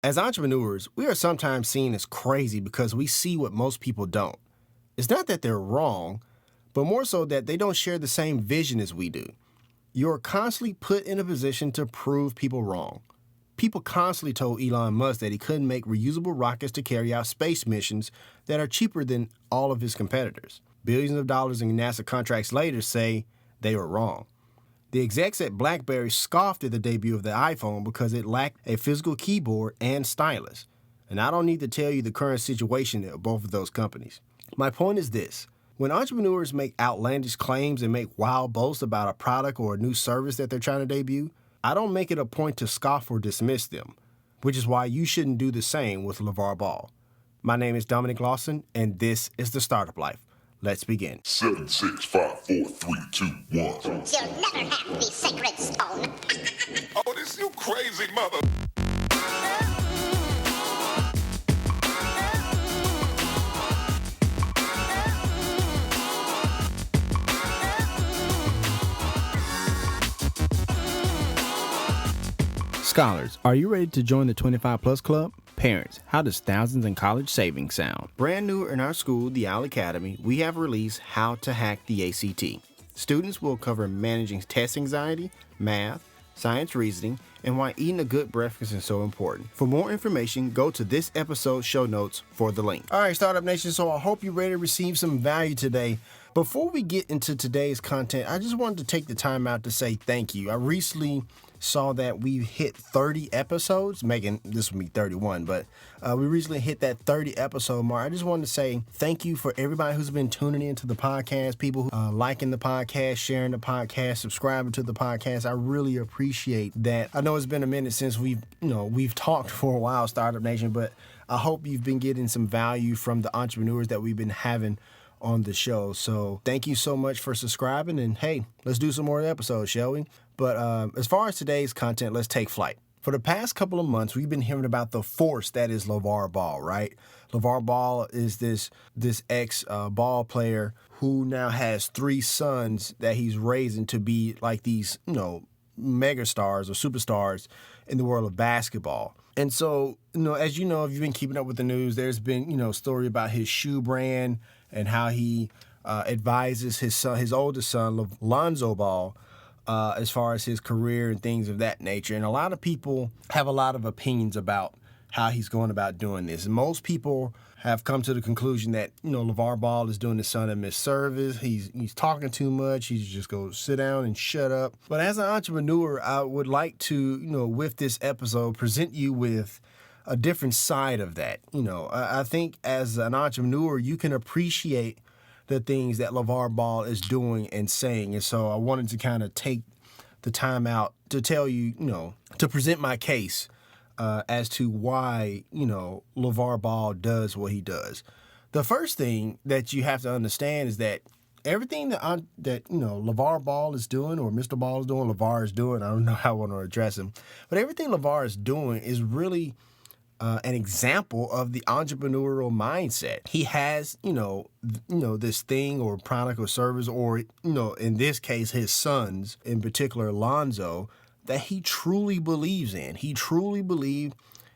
As entrepreneurs, we are sometimes seen as crazy because we see what most people don't. It's not that they're wrong, but more so that they don't share the same vision as we do. You're constantly put in a position to prove people wrong. People constantly told Elon Musk that he couldn't make reusable rockets to carry out space missions that are cheaper than all of his competitors. Billions of dollars in NASA contracts later say they were wrong. The execs at BlackBerry scoffed at the debut of the iPhone because it lacked a physical keyboard and stylus. And I don't need to tell you the current situation of both of those companies. My point is this. When entrepreneurs make outlandish claims and make wild boasts about a product or a new service that they're trying to debut, I don't make it a point to scoff or dismiss them, which is why you shouldn't do the same with LeVar Ball. My name is Dominic Lawson, and this is The Startup Life. Let's begin. 7, 6, 5, 4, 3, 2, 1. You'll never have the sacred stone. Oh, this you crazy mother. Scholars, are you ready to join the 25 Plus Club? Parents, how does thousands in college savings sound? Brand new in our school, the OWL Academy, we have released How to Hack the ACT. Students will cover managing test anxiety, math, science reasoning, and why eating a good breakfast is so important. For more information, go to this episode's show notes for the link. All right, Startup Nation, so I hope you're ready to receive some value today. Before we get into today's content, I just wanted to take the time out to say thank you. I recently saw that we hit 30 episodes, making this would be 31, but we recently hit that 30 episode mark. I just wanted to say thank you for everybody who's been tuning into the podcast, people who liking the podcast, sharing the podcast, subscribing to the podcast. I really appreciate that. I know it's been a minute since we've talked for a while, Startup Nation, but I hope you've been getting some value from the entrepreneurs that we've been having on the show. So thank you so much for subscribing, and hey, let's do some more episodes, shall we? But as far as today's content, let's take flight. For the past couple of months, we've been hearing about the force that is LeVar Ball, right? LeVar Ball is this ex-ball player who now has 3 sons that he's raising to be like these, mega stars or superstars in the world of basketball. And so, as you know, if you've been keeping up with the news, there's been, a story about his shoe brand and how he advises his oldest son, Lonzo Ball, as far as his career and things of that nature. And a lot of people have a lot of opinions about how he's going about doing this. And most people have come to the conclusion that, LeVar Ball is doing his son a misservice. He's talking too much. He's just go sit down and shut up. But as an entrepreneur, I would like to, with this episode, present you with a different side of that. I think as an entrepreneur, you can appreciate the things that LeVar Ball is doing and saying. And so I wanted to kind of take the time out to tell you, to present my case as to why, LeVar Ball does what he does. The first thing that you have to understand is that everything that LeVar Ball is doing, or Mr. Ball is doing, LeVar is doing, I don't know how I want to address him, but everything LeVar is doing is really an example of the entrepreneurial mindset. He has, this thing or product or service, or, in this case, his sons, in particular, Lonzo, that he truly believes in. He truly believes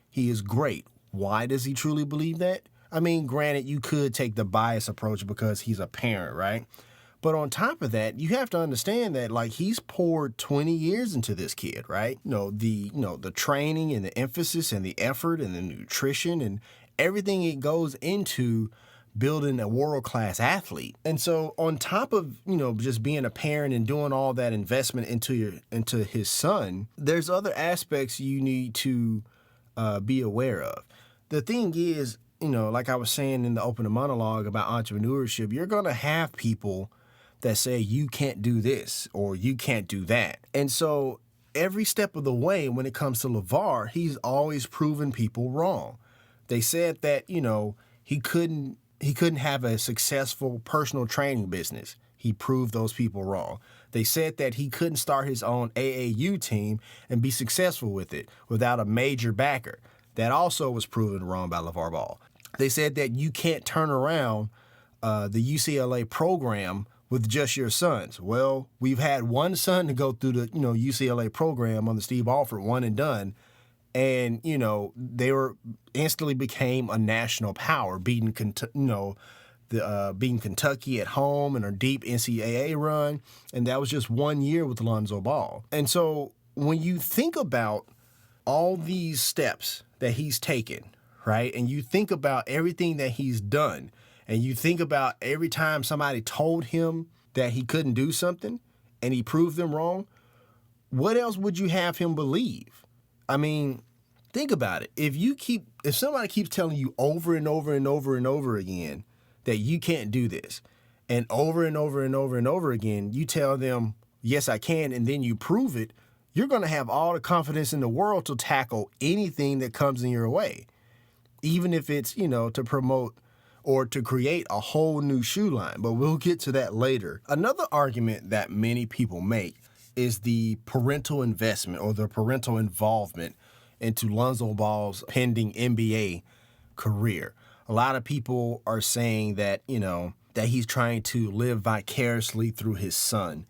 he is great. Why does he truly believe that? I mean, granted, you could take the bias approach because he's a parent, right? But on top of that, you have to understand that he's poured 20 years into this kid, right? The training and the emphasis and the effort and the nutrition and everything it goes into building a world-class athlete. And so on top of, just being a parent and doing all that investment into his son, there's other aspects you need to be aware of. The thing is, like I was saying in the opening monologue about entrepreneurship, you're going to have people that say you can't do this or you can't do that. And so every step of the way when it comes to LeVar, he's always proven people wrong. They said that, he couldn't have a successful personal training business. He proved those people wrong. They said that he couldn't start his own AAU team and be successful with it without a major backer. That also was proven wrong by LeVar Ball. They said that you can't turn around the UCLA program with just your sons. Well, we've had one son to go through the UCLA program on the Steve Alford, one and done, And, they were instantly became a national power, beating Kentucky at home in a deep NCAA run. And that was just 1 year with Lonzo Ball. And so when you think about all these steps that he's taken, right, and you think about everything that he's done, and you think about every time somebody told him that he couldn't do something and he proved them wrong, what else would you have him believe? I mean, think about it. If somebody keeps telling you over and over and over and over again that you can't do this, and over and over and over and over again, you tell them, yes, I can, and then you prove it, you're going to have all the confidence in the world to tackle anything that comes in your way, even if it's, to promote or to create a whole new shoe line. But we'll get to that later. Another argument that many people make is the parental investment or the parental involvement into Lonzo Ball's pending NBA career. A lot of people are saying that, that he's trying to live vicariously through his son,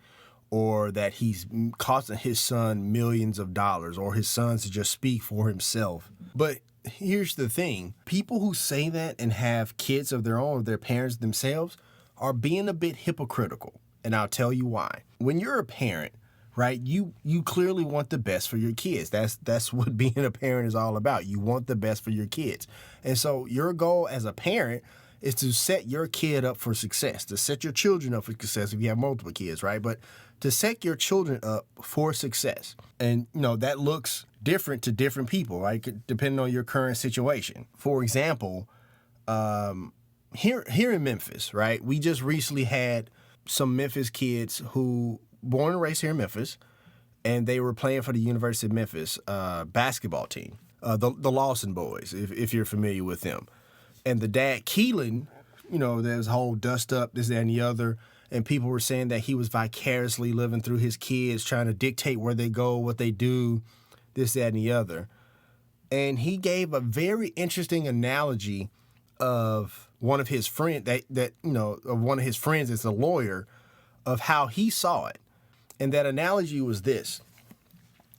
or that he's costing his son millions of dollars, or his son to just speak for himself. But here's the thing. People who say that and have kids of their own, or their parents themselves, are being a bit hypocritical. And I'll tell you why. When you're a parent, right, you clearly want the best for your kids. That's what being a parent is all about. You want the best for your kids. And so your goal as a parent is to set your kid up for success, to set your children up for success if you have multiple kids, right? But to set your children up for success. And, that looks different to different people, right? Depending on your current situation. For example, here in Memphis, right, we just recently had some Memphis kids who born and raised here in Memphis, and they were playing for the University of Memphis basketball team, the Lawson boys, if you're familiar with them. And the dad, Keelan, there's a whole dust up, this, that, and the other, and people were saying that he was vicariously living through his kids, trying to dictate where they go, what they do, this, that, and the other. And he gave a very interesting analogy of one of his friends of one of his friends that's a lawyer, of how he saw it. And that analogy was this.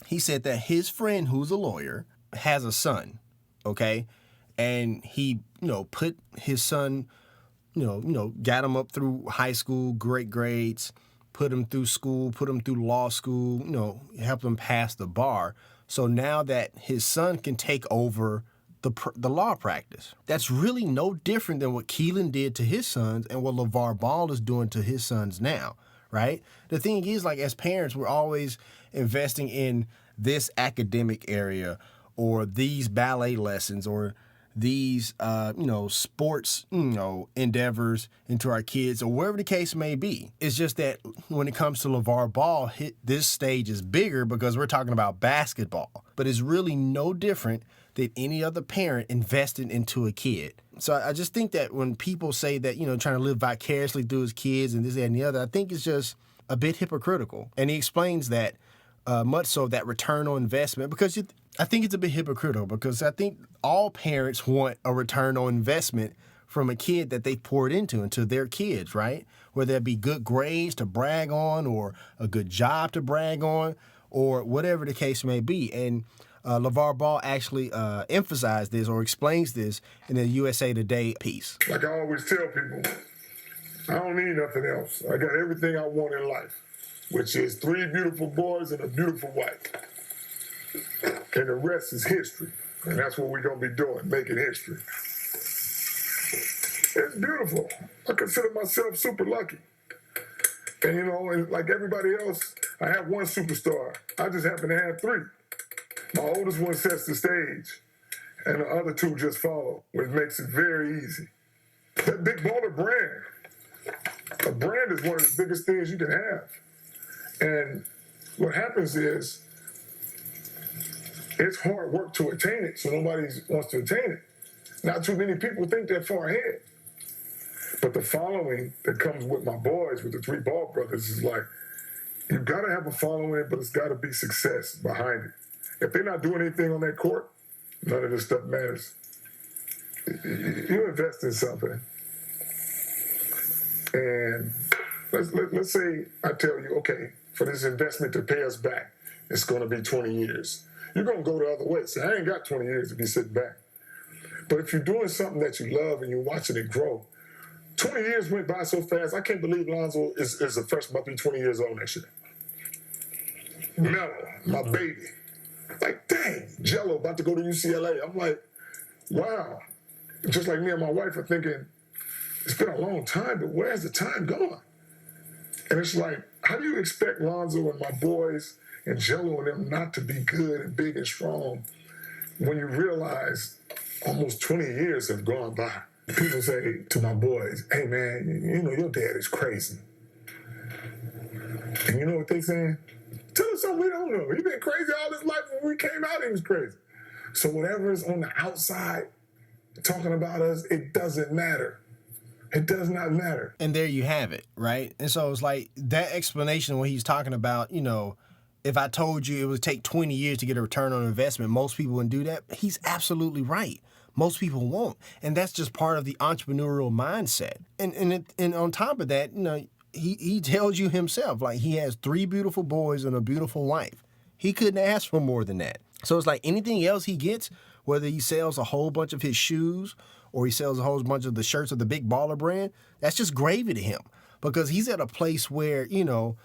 He said that his friend, who's a lawyer, has a son, okay? And he, put his son, got him up through high school, great grades, put him through school, put him through law school, helped him pass the bar. So now that his son can take over the law practice. That's really no different than what Keelan did to his sons and what LeVar Ball is doing to his sons now, right? The thing is, as parents, we're always investing in this academic area or these ballet lessons or these, sports, endeavors into our kids or wherever the case may be. It's just that when it comes to LeVar Ball, this stage is bigger because we're talking about basketball. But it's really no different than any other parent investing into a kid. So I just think that when people say that, trying to live vicariously through his kids and this, that, and the other, I think it's just a bit hypocritical. And he explains that much so that return on investment, because I think it's a bit hypocritical, because I think all parents want a return on investment from a kid that they poured into their kids, right? Whether it be good grades to brag on or a good job to brag on or whatever the case may be. And LeVar Ball actually emphasized this or explains this in the USA Today piece. Like I always tell people, I don't need nothing else. I got everything I want in life, which is 3 beautiful boys and a beautiful wife. And the rest is history. And that's what we're going to be doing, making history. It's beautiful. I consider myself super lucky. And, and like everybody else, I have one superstar. I just happen to have 3. My oldest one sets the stage, and the other 2 just follow, which makes it very easy. That Big Baller brand, a brand is one of the biggest things you can have. And what happens is, it's hard work to attain it, so nobody wants to attain it. Not too many people think that far ahead. But the following that comes with my boys, with the 3 Ball brothers, is like, you gotta have a following, but it's gotta be success behind it. If they're not doing anything on that court, none of this stuff matters. You invest in something, and let's say I tell you, okay, for this investment to pay us back, it's going to be 20 years. you're going to go the other way. So I ain't got 20 years to be sitting back. But if you're doing something that you love and you're watching it grow, 20 years went by so fast. I can't believe Lonzo is a freshman, about to be 20 years old next year. Melo, my baby. Like, dang, Jello about to go to UCLA. I'm like, wow. Just like me and my wife are thinking, it's been a long time, but where's the time gone? And it's like, how do you expect Lonzo and my boys and Jello and them not to be good and big and strong when you realize almost 20 years have gone by? People say to my boys, hey man, you know your dad is crazy. And you know what they saying? Tell us something we don't know. He been crazy all his life. When we came out, he was crazy. So whatever is on the outside talking about us, it doesn't matter. It does not matter. And there you have it, right? And so it's like that explanation when he's talking about, you know, if I told you it would take 20 years to get a return on investment, most people wouldn't do that. He's absolutely right. Most people won't. And that's just part of the entrepreneurial mindset. And on top of that, you know, he tells you himself, like, he has 3 beautiful boys and a beautiful wife. He couldn't ask for more than that. So it's like anything else he gets, whether he sells a whole bunch of his shoes or he sells a whole bunch of the shirts of the Big Baller brand, that's just gravy to him because he's at a place where, you know,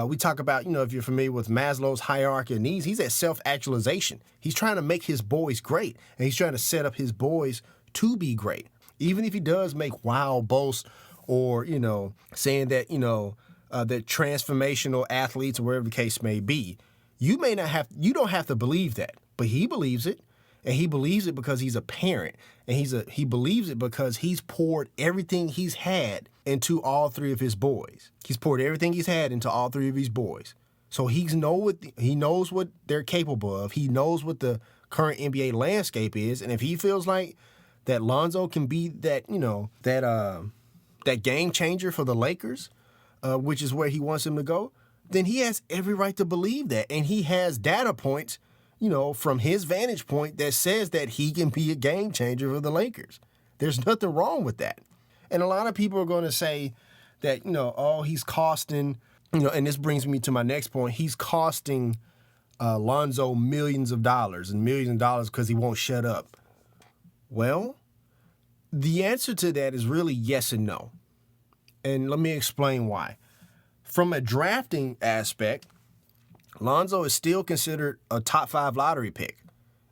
we talk about, you know, if you're familiar with Maslow's hierarchy of needs, he's at self-actualization. He's trying to make his boys great, and he's trying to set up his boys to be great. Even if he does make wild boasts or, you know, saying that, you know, that transformational athletes or whatever the case may be, you don't have to believe that, but he believes it. And he believes it because he's a parent, and he believes it because he's poured everything he's had into all 3 of his boys. He's poured everything he's had into all 3 of his boys. So he knows what they're capable of. He knows what the current NBA landscape is, and if he feels like that Lonzo can be that, you know, that game changer for the Lakers, which is where he wants him to go, then he has every right to believe that, and he has data points, you know, from his vantage point that says that he can be a game changer for the Lakers. There's nothing wrong with that. And a lot of people are going to say that, you know, oh, he's costing, you know, and this brings me to my next point. He's costing Lonzo millions of dollars because he won't shut up. Well, the answer to that is really yes and no. And let me explain why. From a drafting aspect, Lonzo is still considered a top 5 lottery pick.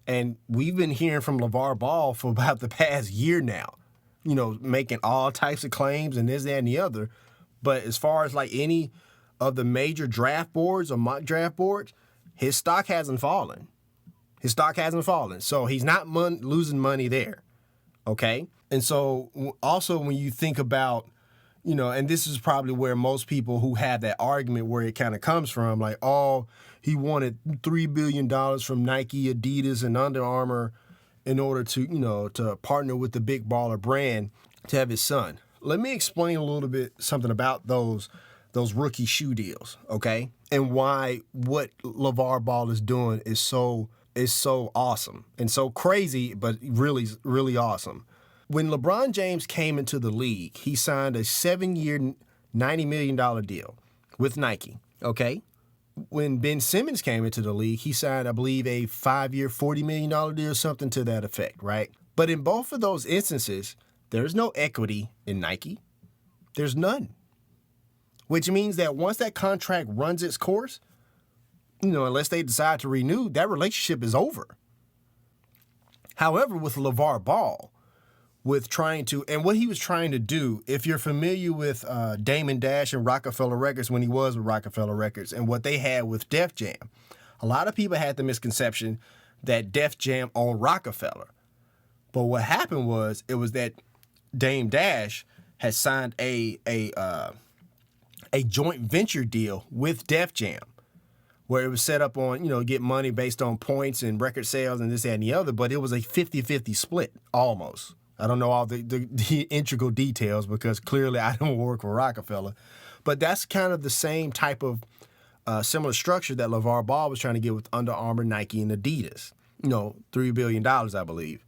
And we've been hearing from LeVar Ball for about the past year now, you know, making all types of claims and this, that, and the other. But as far as like any of the major draft boards or mock draft boards, his stock hasn't fallen. So he's not losing money there. Okay. And so also when you think about, you know, and this is probably where most people who have that argument where it kind of comes from, like, oh, he wanted $3 billion from Nike, Adidas, and Under Armour in order to, you know, to partner with the Big Baller brand to have his son. Let me explain a little bit something about those rookie shoe deals, okay? And why what LeVar Ball is doing is so awesome and so crazy, but really, really awesome. When LeBron James came into the league, he signed a 7-year, $90 million deal with Nike, okay? When Ben Simmons came into the league, he signed, I believe, a 5-year, $40 million deal, something to that effect, right? But in both of those instances, there's no equity in Nike. There's none. Which means that once that contract runs its course, you know, unless they decide to renew, that relationship is over. However, with LeVar Ball, and what he was trying to do, if you're familiar with Damon Dash and Rockefeller Records when he was with Rockefeller Records and what they had with Def Jam, a lot of people had the misconception that Def Jam owned Rockefeller. But what happened was that Dame Dash had signed a joint venture deal with Def Jam, where it was set up on, you know, get money based on points and record sales and this, that, and the other, but it was a 50-50 split, almost. I don't know all the integral details because clearly I don't work for Rockefeller. But that's kind of the same type of similar structure that LeVar Ball was trying to get with Under Armour, Nike, and Adidas. You know, $3 billion, I believe.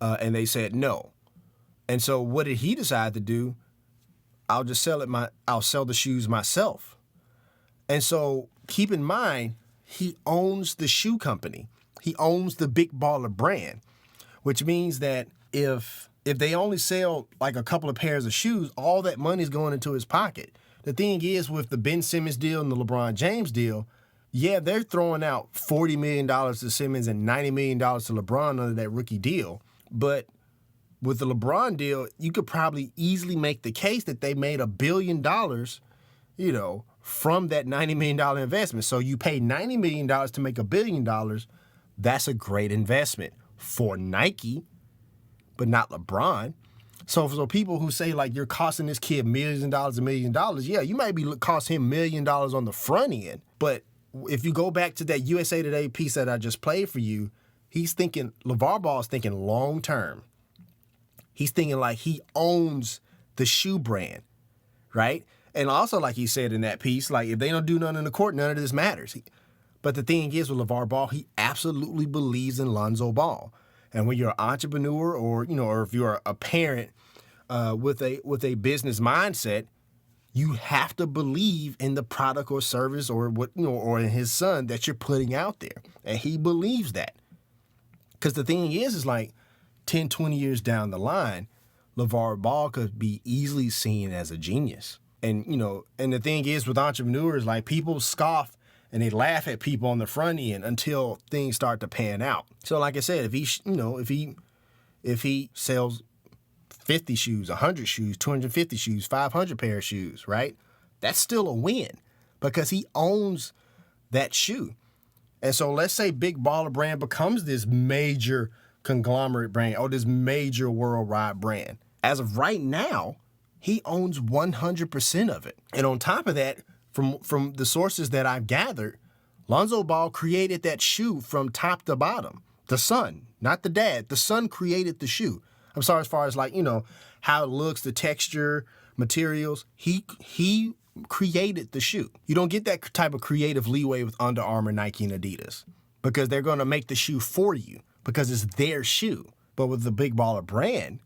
And they said no. And so what did he decide to do? I'll sell the shoes myself. And so keep in mind, he owns the shoe company. He owns the Big Baller brand, which means that if they only sell like a couple of pairs of shoes, all that money's going into his pocket. The thing is, with the Ben Simmons deal and the LeBron James deal, yeah, they're throwing out $40 million to Simmons and $90 million to LeBron under that rookie deal. But with the LeBron deal, you could probably easily make the case that they made $1 billion, from that $90 million investment. So you pay $90 million to make $1 billion. That's a great investment for Nike, but not LeBron. So people who say, like, you're costing this kid millions of dollars, $1 million, yeah, you might be costing him $1 million on the front end. But if you go back to that USA Today piece that I just played for you, LeVar Ball is thinking long term. He's thinking like he owns the shoe brand, right? And also, like he said in that piece, like, if they don't do nothing in the court, none of this matters. But the thing is with LeVar Ball, he absolutely believes in Lonzo Ball. And when you're an entrepreneur or if you're a parent with a business mindset, you have to believe in the product or service or or in his son that you're putting out there. And he believes that. Because the thing is like 10, 20 years down the line, LeVar Ball could be easily seen as a genius. And, and the thing is with entrepreneurs, like, people scoff and they laugh at people on the front end until things start to pan out. So like I said, if he sells 50 shoes, 100 shoes, 250 shoes, 500 pair of shoes, right? That's still a win because he owns that shoe. And so let's say Big Baller brand becomes this major conglomerate brand or this major worldwide brand. As of right now, he owns 100% of it. And on top of that, from the sources that I've gathered, Lonzo Ball created that shoe from top to bottom. The son, not the dad. The son created the shoe. I'm sorry, as far as like, how it looks, the texture, materials. He created the shoe. You don't get that type of creative leeway with Under Armour, Nike, and Adidas because they're going to make the shoe for you because it's their shoe. But with the Big Baller brand,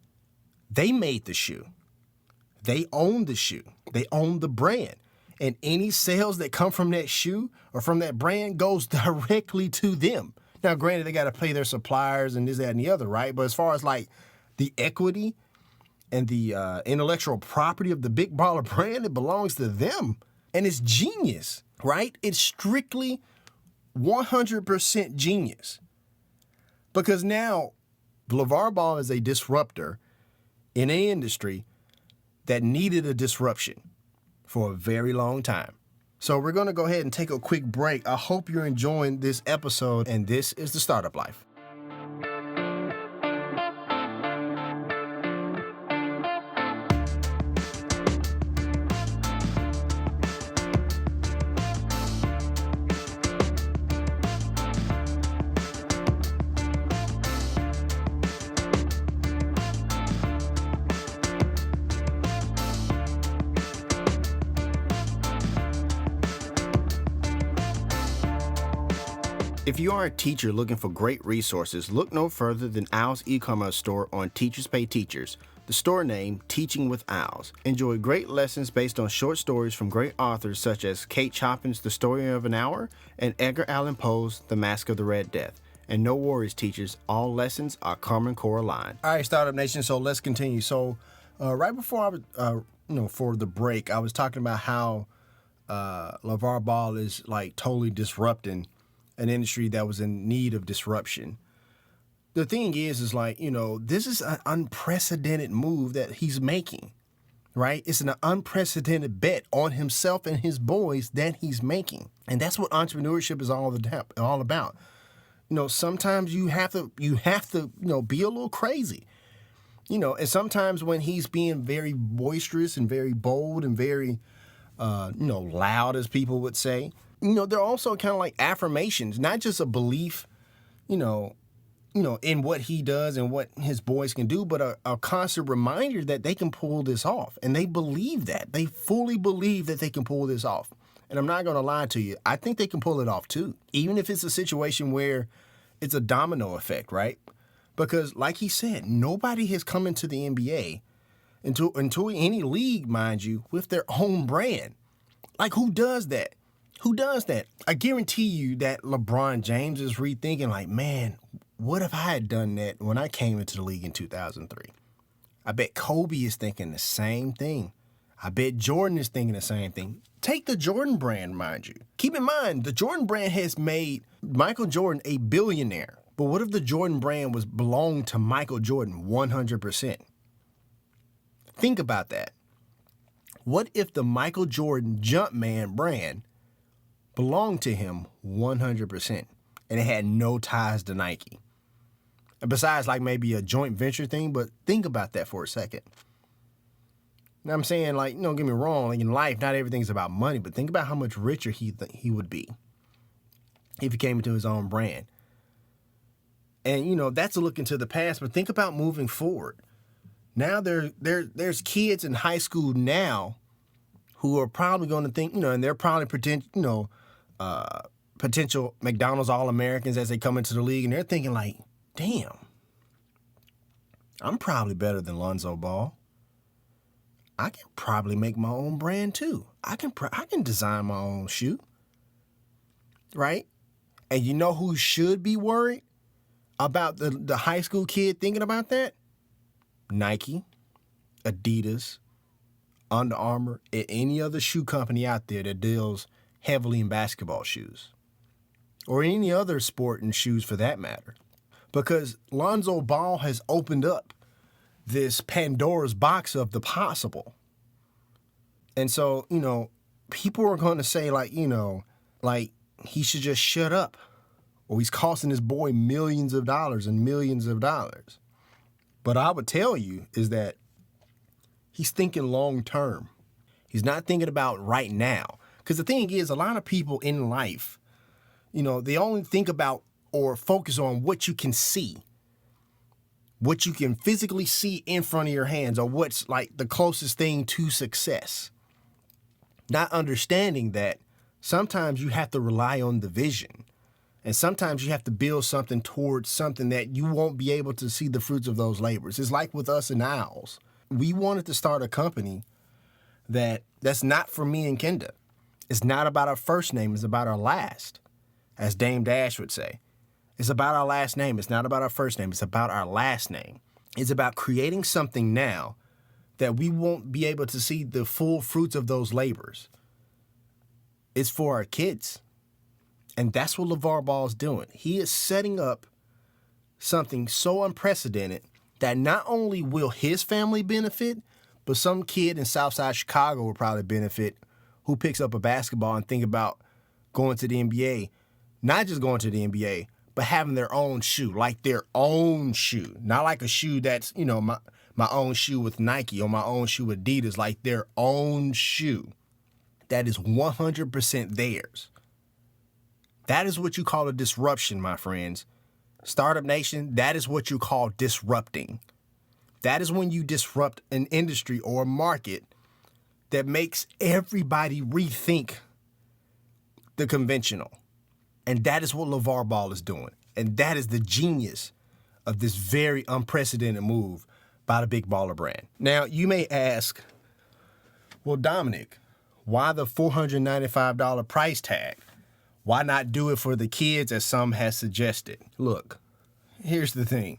they made the shoe. They own the shoe. They own the brand. And any sales that come from that shoe or from that brand goes directly to them. Now, granted, they got to pay their suppliers and this, that, and the other, right? But as far as like the equity and the intellectual property of the Big Baller brand, it belongs to them. And it's genius, right? It's strictly 100% genius. Because now LeVar Ball is a disruptor in an industry that needed a disruption for a very long time. So we're going to go ahead and take a quick break. I hope you're enjoying this episode, and this is The Startup Life. If you are a teacher looking for great resources, look no further than Owls e-commerce store on Teachers Pay Teachers. The store name, Teaching with Owls. Enjoy great lessons based on short stories from great authors such as Kate Chopin's The Story of an Hour and Edgar Allan Poe's The Mask of the Red Death. And no worries, teachers, all lessons are Common Core aligned. All right, Startup Nation, so let's continue. So right before I was, for the break, I was talking about how LeVar Ball is like totally disrupting an industry that was in need of disruption. The thing is like, this is an unprecedented move that he's making, right? It's an unprecedented bet on himself and his boys that he's making. And that's what entrepreneurship is all about. Sometimes you have to, be a little crazy, and sometimes when he's being very boisterous and very bold and very, loud, as people would say, they're also kind of like affirmations, not just a belief, in what he does and what his boys can do, but a constant reminder that they can pull this off. And they believe that. They fully believe that they can pull this off. And I'm not going to lie to you. I think they can pull it off too, even if it's a situation where it's a domino effect, right? Because like he said, nobody has come into the NBA, into any league, mind you, with their own brand. Like, who does that? Who does that? I guarantee you that LeBron James is rethinking like, man, what if I had done that when I came into the league in 2003? I bet Kobe is thinking the same thing. I bet Jordan is thinking the same thing. Take the Jordan brand, mind you. Keep in mind, the Jordan brand has made Michael Jordan a billionaire. But what if the Jordan brand belonged to Michael Jordan 100%? Think about that. What if the Michael Jordan Jumpman brand belonged to him 100% and it had no ties to Nike? And besides like maybe a joint venture thing, but think about that for a second. Now I'm saying, like, don't get me wrong, like in life, not everything's about money, but think about how much richer he would be if he came into his own brand. And, that's a look into the past, but think about moving forward. Now there's kids in high school now who are probably going to think, and they're probably potential McDonald's All-Americans as they come into the league, and they're thinking like, damn, I'm probably better than Lonzo Ball. I can probably make my own brand too. I can design my own shoe, right? And you know who should be worried about the high school kid thinking about that? Nike, Adidas, Under Armour, and any other shoe company out there that deals heavily in basketball shoes or any other sport and shoes for that matter. Because Lonzo Ball has opened up this Pandora's box of the possible. And so, people are going to say like he should just shut up or he's costing his boy millions of dollars and millions of dollars. But I would tell you is that he's thinking long term. He's not thinking about right now. Because the thing is, a lot of people in life, they only think about or focus on what you can see, what you can physically see in front of your hands, or what's like the closest thing to success. Not understanding that sometimes you have to rely on the vision. And sometimes you have to build something towards something that you won't be able to see the fruits of those labors. It's like with us and Owls. We wanted to start a company that's not for me and Kenda. It's not about our first name. It's about our last, as Dame Dash would say. It's about our last name. It's not about our first name. It's about our last name. It's about creating something now that we won't be able to see the full fruits of those labors. It's for our kids. And that's what LeVar Ball is doing. He is setting up something so unprecedented that not only will his family benefit, but some kid in Southside Chicago will probably benefit who picks up a basketball and think about going to the NBA. Not just going to the NBA, but having their own shoe, like their own shoe. Not like a shoe that's, my own shoe with Nike or my own shoe with Adidas, like their own shoe that is 100% theirs. That is what you call a disruption, my friends. Startup Nation, that is what you call disrupting. That is when you disrupt an industry or a market that makes everybody rethink the conventional. And that is what LeVar Ball is doing. And that is the genius of this very unprecedented move by the Big Baller brand. Now, you may ask, well, Dominic, why the $495 price tag? Why not do it for the kids as some has suggested? Look, here's the thing.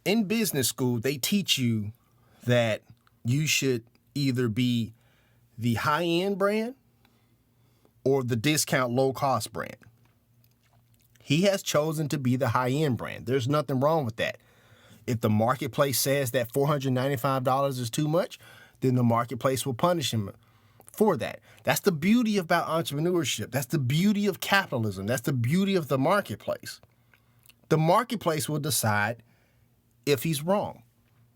In business school, they teach you that you should either be the high-end brand or the discount low-cost brand. He has chosen to be the high-end brand. There's nothing wrong with that. If the marketplace says that $495 is too much, then the marketplace will punish him for that. That's the beauty about entrepreneurship. That's the beauty of capitalism. That's the beauty of the marketplace. The marketplace will decide if he's wrong.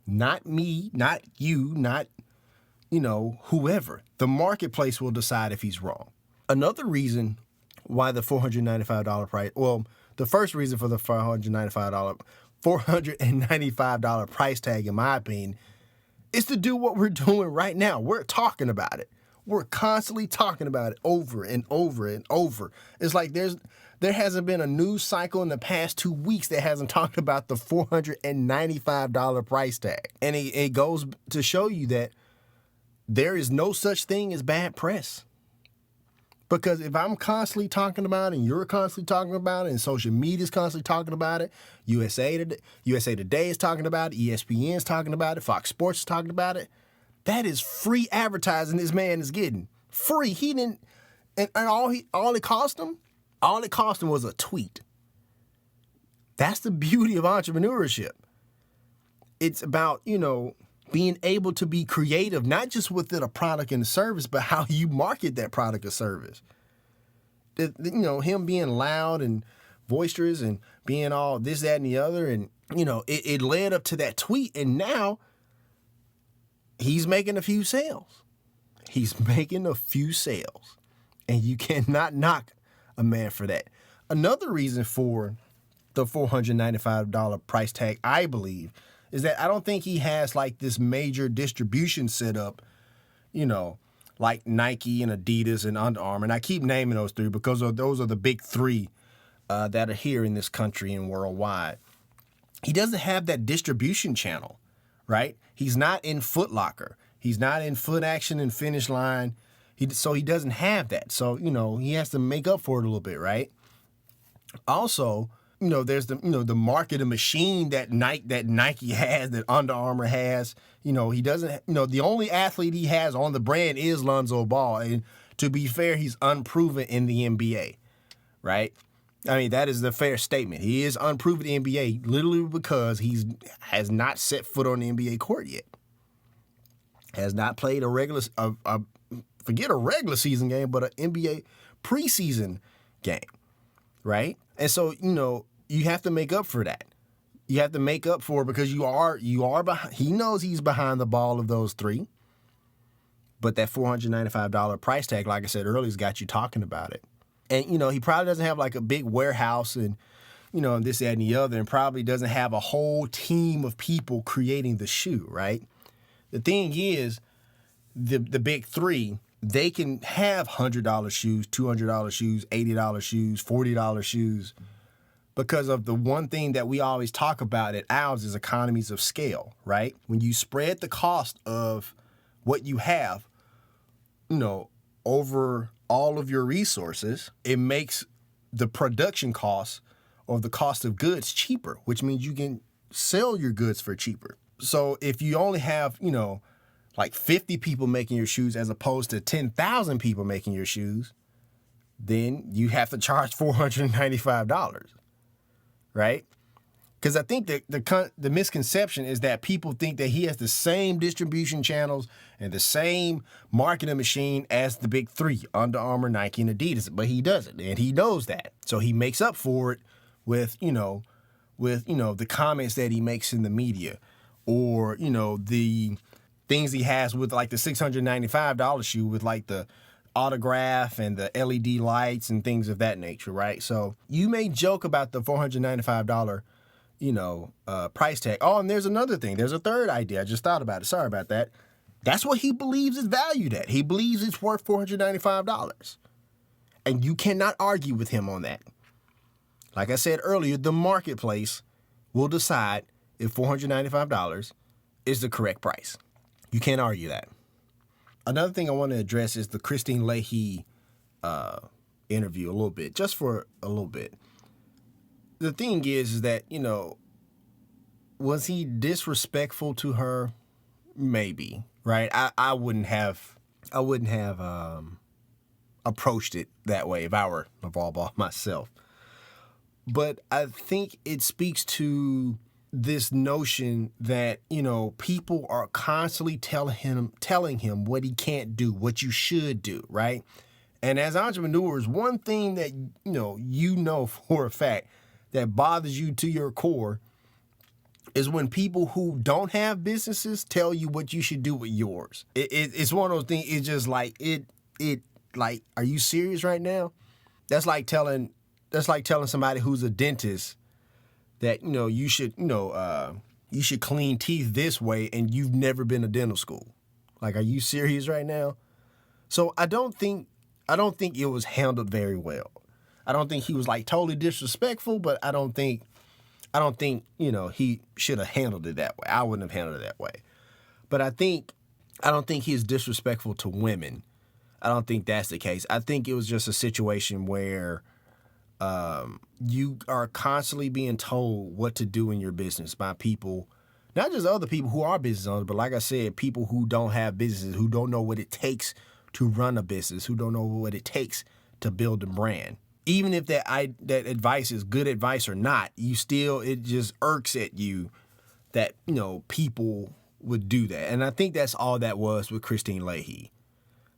Not me, not you, not, whoever. The marketplace will decide if he's wrong. Another reason why the $495 price, the first reason for the $495 price tag, in my opinion, is to do what we're doing right now. We're talking about it. We're constantly talking about it over and over and over. It's like there hasn't been a news cycle in the past 2 weeks that hasn't talked about the $495 price tag. And it goes to show you that there is no such thing as bad press. Because if I'm constantly talking about it and you're constantly talking about it and social media is constantly talking about it, USA Today is talking about it, ESPN is talking about it, Fox Sports is talking about it, that is free advertising this man is getting. Free. He didn't, and all it cost him was a tweet. That's the beauty of entrepreneurship. It's about, being able to be creative, not just within a product and a service, but how you market that product or service. Him being loud and boisterous and being all this, that, and the other. And, it led up to that tweet. And now he's making a few sales. And you cannot knock a man for that. Another reason for the $495 price tag, I believe, is that I don't think he has like this major distribution set up, like Nike and Adidas and Under Armour. And I keep naming those three because those are the big three that are here in this country and worldwide. He doesn't have that distribution channel, right? He's not in Foot Locker. He's not in Foot Action and Finish Line. So he doesn't have that. So, he has to make up for it a little bit, right? Also, there's the marketing machine that Nike has, that Under Armour has. He doesn't, the only athlete he has on the brand is Lonzo Ball. And to be fair, he's unproven in the NBA, right? I mean, that is the fair statement. He is unproven in the NBA literally because he has not set foot on the NBA court yet. Has not played forget a regular season game, but an NBA preseason game, right? And so, you have to make up for that. You have to make up for it because you are behind. He knows he's behind the ball of those three. But that $495 price tag, like I said earlier, has got you talking about it. And, he probably doesn't have like a big warehouse and, and this, that, and the other, and probably doesn't have a whole team of people creating the shoe, right? The thing is, the big three, they can have $100 shoes, $200 shoes, $80 shoes, $40 shoes, because of the one thing that we always talk about at ours is economies of scale, right? When you spread the cost of what you have, over all of your resources, it makes the production costs or the cost of goods cheaper, which means you can sell your goods for cheaper. So if you only have, like 50 people making your shoes as opposed to 10,000 people making your shoes, then you have to charge $495, right? Because I think that the misconception is that people think that he has the same distribution channels and the same marketing machine as the big three, Under Armour, Nike, and Adidas, but he doesn't, and he knows that. So he makes up for it with the comments that he makes in the media, or, the things he has with like the $695 shoe with like the autograph and the LED lights and things of that nature, right? So you may joke about the $495, price tag. Oh, and there's another thing. There's a third idea. I just thought about it. Sorry about that. That's what he believes it's valued at. He believes it's worth $495. And you cannot argue with him on that. Like I said earlier, the marketplace will decide if $495 is the correct price. You can't argue that. Another thing I want to address is the Kristine Leahy interview a little bit, just for a little bit. The thing is that, was he disrespectful to her? Maybe, right? I wouldn't have approached it that way if I were LaVar Ball myself. But I think it speaks to this notion that, people are constantly telling him what he can't do, what you should do, right? And as entrepreneurs, one thing that, for a fact that bothers you to your core is when people who don't have businesses tell you what you should do with yours. It's one of those things. It's just like, like, are you serious right now? That's like telling somebody who's a dentist that, you should clean teeth this way and you've never been to dental school. Like, are you serious right now? So I don't think it was handled very well. I don't think he was like totally disrespectful, but I don't think, he should have handled it that way. I wouldn't have handled it that way. But I don't think he's disrespectful to women. I don't think that's the case. I think it was just a situation where you are constantly being told what to do in your business by people, not just other people who are business owners, but like I said, people who don't have businesses, who don't know what it takes to run a business, who don't know what it takes to build a brand. Even if that advice is good advice or not, it just irks at you that, people would do that. And I think that's all that was with Kristine Leahy,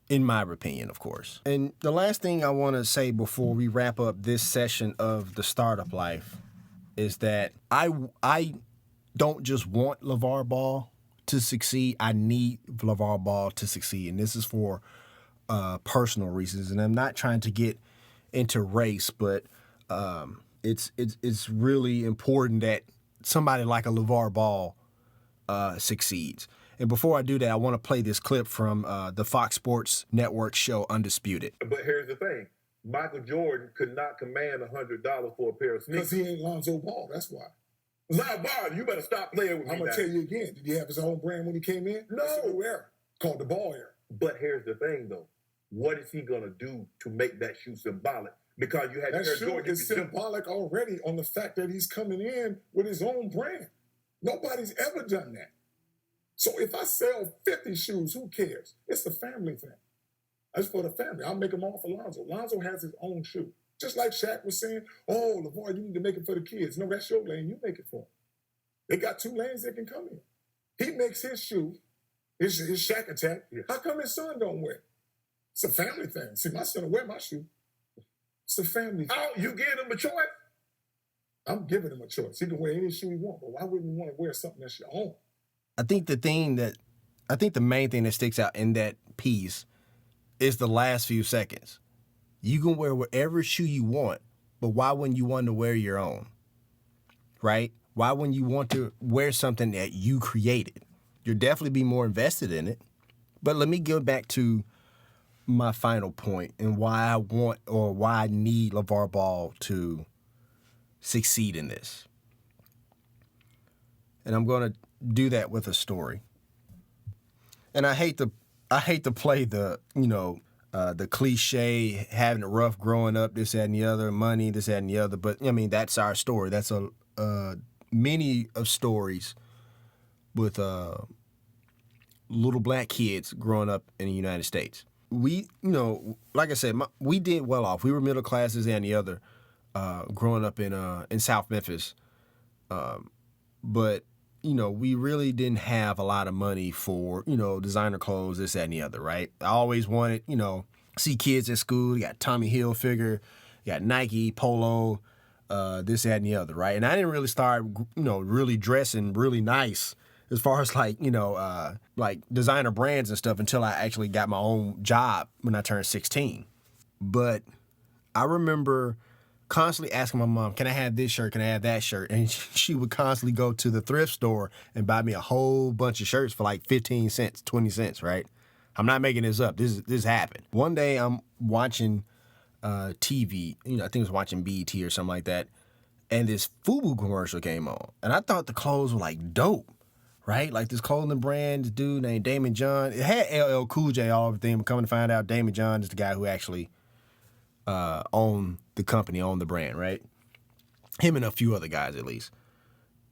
in my opinion, of course. And the last thing I want to say before we wrap up this session of the Startup Life is that I don't just want LeVar Ball to succeed. I need LeVar Ball to succeed. And this is for personal reasons. And I'm not trying to get into race, but it's really important that somebody like a LeVar Ball succeeds. And before I do that, I want to play this clip from the Fox Sports Network show Undisputed. But here's the thing. Michael Jordan could not command $100 for a pair of sneakers. Because he ain't Lonzo Ball, that's why. LeVar, you better stop playing with me. I'm going to tell you again, did he have his own brand when he came in? No. It's a new era called the Ball era. But here's the thing, though. What is he going to do to make that shoe symbolic? Because you had that Air shoe Jordan. is symbolic already on the fact that he's coming in with his own brand. Nobody's ever done that. So if I sell 50 shoes, who cares? It's a family thing. That's for the family. I'll make them all for Lonzo. Lonzo has his own shoe. Just like Shaq was saying, oh, LeVar, you need to make it for the kids. No, that's your lane. You make it for them. They got 2 lanes that can come in. He makes his shoe, his Shaq Attack. Yeah. How come his son don't wear it? It's a family thing. See, my son will wear my shoe. It's a family thing. Oh, you give him a choice? I'm giving him a choice. He can wear any shoe he wants, but why wouldn't you want to wear something that's your own? I think the main thing that sticks out in that piece is the last few seconds. You can wear whatever shoe you want, but why wouldn't you want to wear your own? Right? Why wouldn't you want to wear something that you created? You'll definitely be more invested in it. But let me go back to my final point and why I need LeVar Ball to succeed in this. And I'm going to do that with a story. And I hate to play the cliche, having it rough growing up, this, that, and the other, money, this, that, and the other. But, I mean, that's our story. That's many of stories with little black kids growing up in the United States. We, like I said, we did well off. We were middle class, this, and the other, growing up in South Memphis. But, we really didn't have a lot of money for, designer clothes, this, that, and the other, right? I always wanted, see kids at school. You got Tommy Hilfiger, you got Nike, Polo, this, that, and the other, right? And I didn't really start, really dressing really nice as far as like designer brands and stuff until I actually got my own job when I turned 16. But I remember constantly asking my mom, can I have this shirt? Can I have that shirt? And she would constantly go to the thrift store and buy me a whole bunch of shirts for like 15 cents, 20 cents, right? I'm not making this up. This happened. One day I'm watching TV, I think I was watching BET or something like that, and this FUBU commercial came on. And I thought the clothes were like dope, right? Like this clothing brand, this dude named Damon John. It had LL Cool J, all everything, but coming to find out Damon John is the guy who actually owned the company, owned the brand, right? Him and a few other guys at least.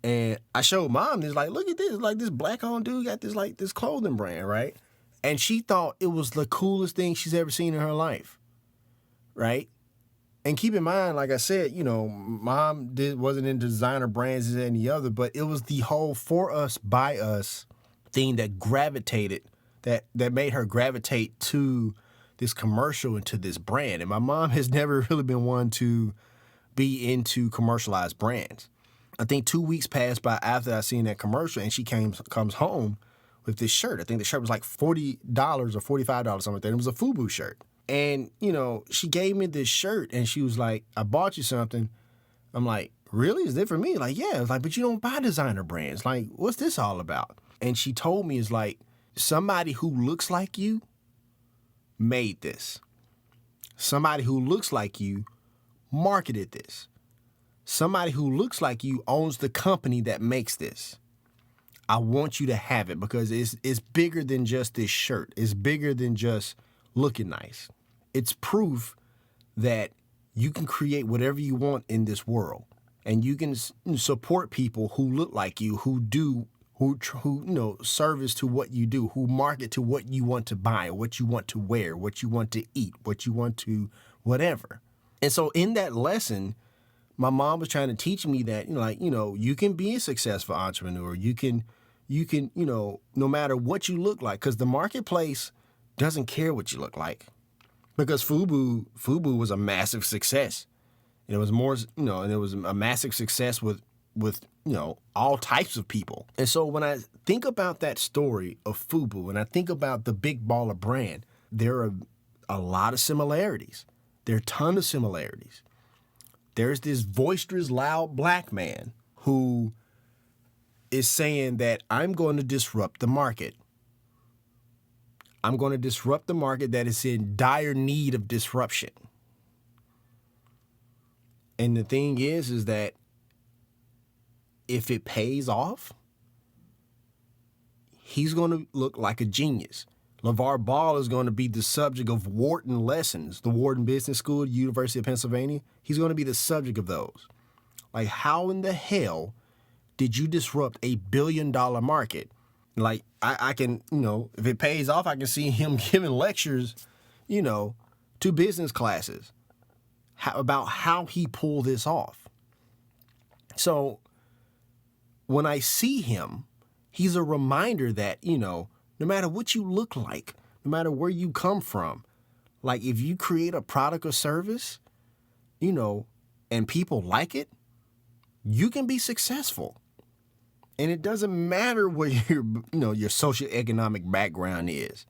And I showed Mom this, like, look at this, like this black-owned dude got this clothing brand, right? And she thought it was the coolest thing she's ever seen in her life, right? And keep in mind, like I said, Mom wasn't into designer brands and the other, but it was the whole for us, by us thing that gravitated, that made her gravitate to this commercial and to this brand. And my mom has never really been one to be into commercialized brands. I think 2 weeks passed by after I seen that commercial, and she comes home with this shirt. I think the shirt was like $40 or $45, something like that. It was a FUBU shirt. And, she gave me this shirt, and she was like, I bought you something. I'm like, really? Is it for me? Like, yeah. It's like, but you don't buy designer brands. Like, what's this all about? And she told me, it's like, somebody who looks like you made this. Somebody who looks like you marketed this. Somebody who looks like you owns the company that makes this. I want you to have it because it's bigger than just this shirt. It's bigger than just looking nice. It's proof that you can create whatever you want in this world, and you can support people who look like you, who service to what you do, who market to what you want to buy, what you want to wear, what you want to eat, what you want to whatever. And so in that lesson, my mom was trying to teach me that, you can be a successful entrepreneur. You can, no matter what you look like, because the marketplace doesn't care what you look like. Because FUBU was a massive success. And it was more, and it was a massive success with all types of people. And so when I think about that story of FUBU and I think about the Big Baller brand, there are a lot of similarities. There are a ton of similarities. There's this boisterous, loud black man who is saying that I'm going to disrupt the market. I'm going to disrupt the market that is in dire need of disruption. And the thing is that if it pays off, he's going to look like a genius. LeVar Ball is going to be the subject of Wharton lessons, the Wharton Business School, University of Pennsylvania. He's going to be the subject of those. Like, how in the hell did you disrupt a $1 billion market? Like, I can, if it pays off, I can see him giving lectures, to business classes about how he pulled this off. So when I see him, he's a reminder that, no matter what you look like, no matter where you come from, like if you create a product or service, and people like it, you can be successful. And it doesn't matter what your socioeconomic background is,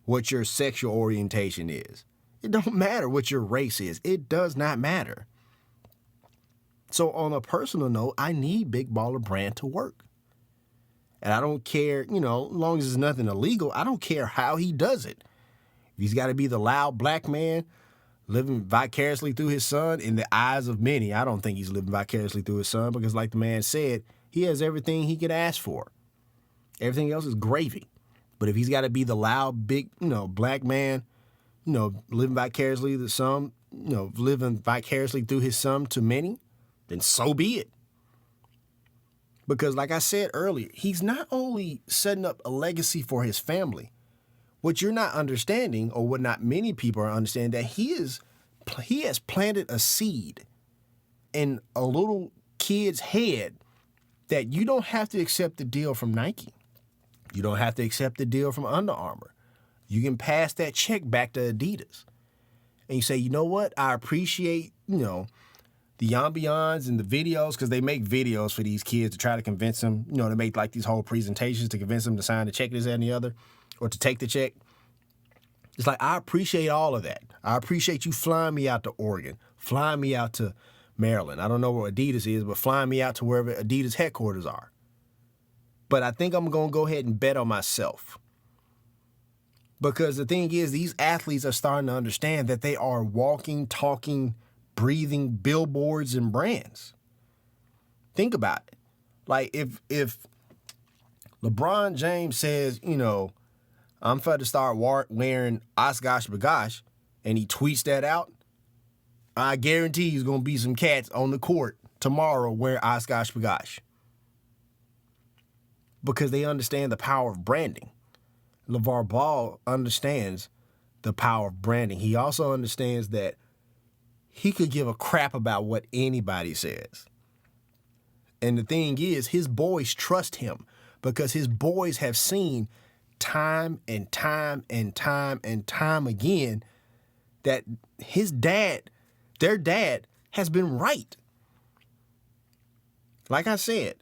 what your sexual orientation is. It don't matter what your race is. It does not matter. So on a personal note, I need Big Baller Brand to work. And I don't care, as long as it's nothing illegal, I don't care how he does it. If he's got to be the loud black man living vicariously through his son in the eyes of many, I don't think he's living vicariously through his son because like the man said, he has everything he could ask for. Everything else is gravy. But if he's got to be the loud, big, black man, living vicariously to some, living vicariously through his son to many, then so be it. Because like I said earlier, he's not only setting up a legacy for his family. What you're not understanding, or what not many people are understanding, that he has planted a seed in a little kid's head that you don't have to accept the deal from Nike. You don't have to accept the deal from Under Armour. You can pass that check back to Adidas. And you say, you know what? I appreciate, the ambiance and the videos, because they make videos for these kids to try to convince them, to make like these whole presentations to convince them to sign the check, this, that, and the other, or to take the check. It's like, I appreciate all of that. I appreciate you flying me out to Oregon, flying me out to Maryland. I don't know where Adidas is, but flying me out to wherever Adidas headquarters are. But I think I'm going to go ahead and bet on myself. Because the thing is, these athletes are starting to understand that they are walking, talking, breathing billboards and brands. Think about it. Like if LeBron James says, I'm about to start wearing Oshkosh Bagosh, and he tweets that out, I guarantee he's going to be some cats on the court tomorrow wearing Oshkosh Bagosh. Because they understand the power of branding. LeVar Ball understands the power of branding. He also understands that he could give a crap about what anybody says. And the thing is, his boys trust him because his boys have seen time and time and time and time again that their dad has been right. Like I said,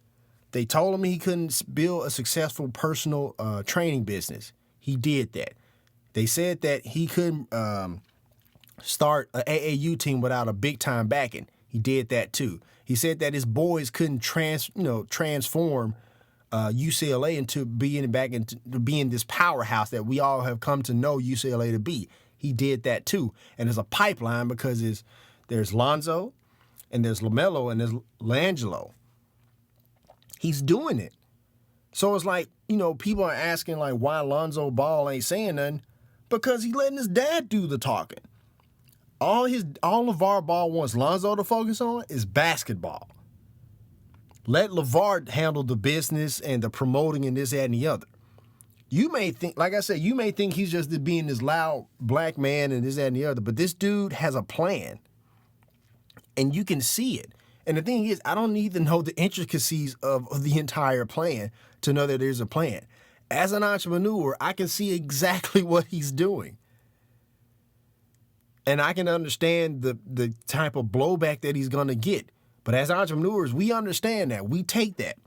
they told him he couldn't build a successful personal training business. He did that. They said that he couldn't start an AAU team without a big-time backing. He did that too. He said that his boys couldn't transform UCLA into being this powerhouse that we all have come to know UCLA to be. He did that too. And there's a pipeline because there's Lonzo and there's LaMelo and there's LaAngelo. He's doing it. So it's like, people are asking like why Lonzo Ball ain't saying nothing. because he's letting his dad do the talking. All LeVar Ball wants Lonzo to focus on is basketball. Let LeVar handle the business and the promoting and this, that, and the other. You may think, like I said, you may think he's just being this loud black man and this, that, and the other, but this dude has a plan. And you can see it. And the thing is, I don't need to know the intricacies of the entire plan to know that there's a plan. As an entrepreneur, I can see exactly what he's doing. And I can understand the type of blowback that he's going to get. But as entrepreneurs, we understand that. We take that.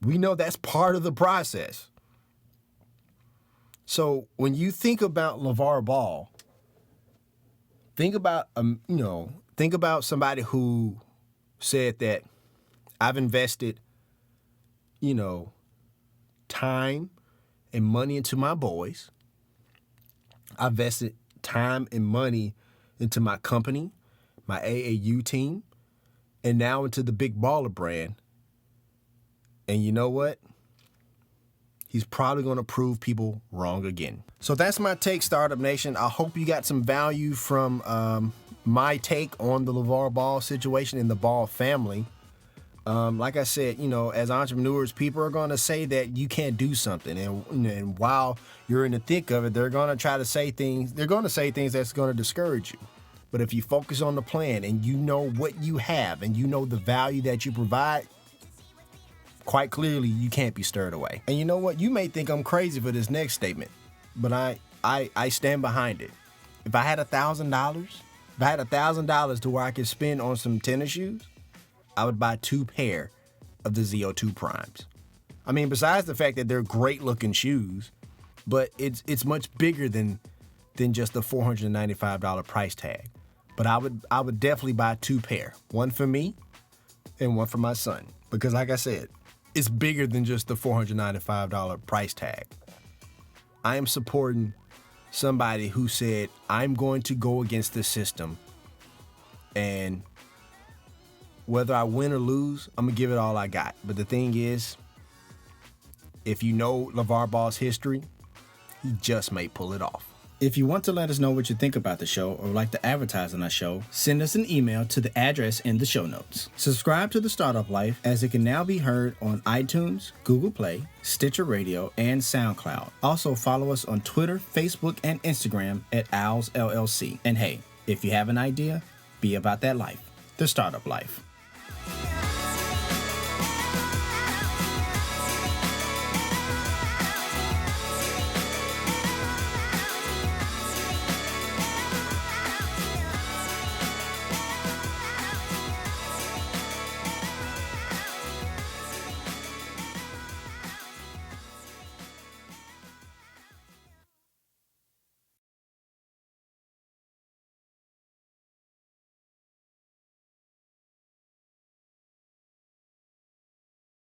We know that's part of the process. So when you think about LeVar Ball, think about somebody who said that I've invested, time and money into my boys. I invested time and money into my company, my AAU team, and now into the Big Baller brand. And you know what? He's probably going to prove people wrong again. So that's my take, Startup Nation. I hope you got some value from my take on the LeVar Ball situation in the Ball family. Like I said, as entrepreneurs, people are going to say that you can't do something. And while you're in the thick of it, they're going to try to say things. They're going to say things that's going to discourage you. But if you focus on the plan and you know what you have and you know the value that you provide, quite clearly, you can't be stirred away. And you know what? You may think I'm crazy for this next statement, but I stand behind it. If I had $1,000 to where I could spend on some tennis shoes, I would buy 2 pair of the ZO2 Primes. I mean, besides the fact that they're great looking shoes, but it's much bigger than just the $495 price tag. But I would definitely buy 2 pair, one for me and one for my son, because like I said, it's bigger than just the $495 price tag. I am supporting somebody who said, I'm going to go against the system, and whether I win or lose, I'm going to give it all I got. But the thing is, if you know LeVar Ball's history, he just may pull it off. If you want to let us know what you think about the show or would like to advertise on our show, send us an email to the address in the show notes. Subscribe to The Startup Life, as it can now be heard on iTunes, Google Play, Stitcher Radio, and SoundCloud. Also follow us on Twitter, Facebook, and Instagram at Owls LLC. And hey, if you have an idea, be about that life. The Startup Life.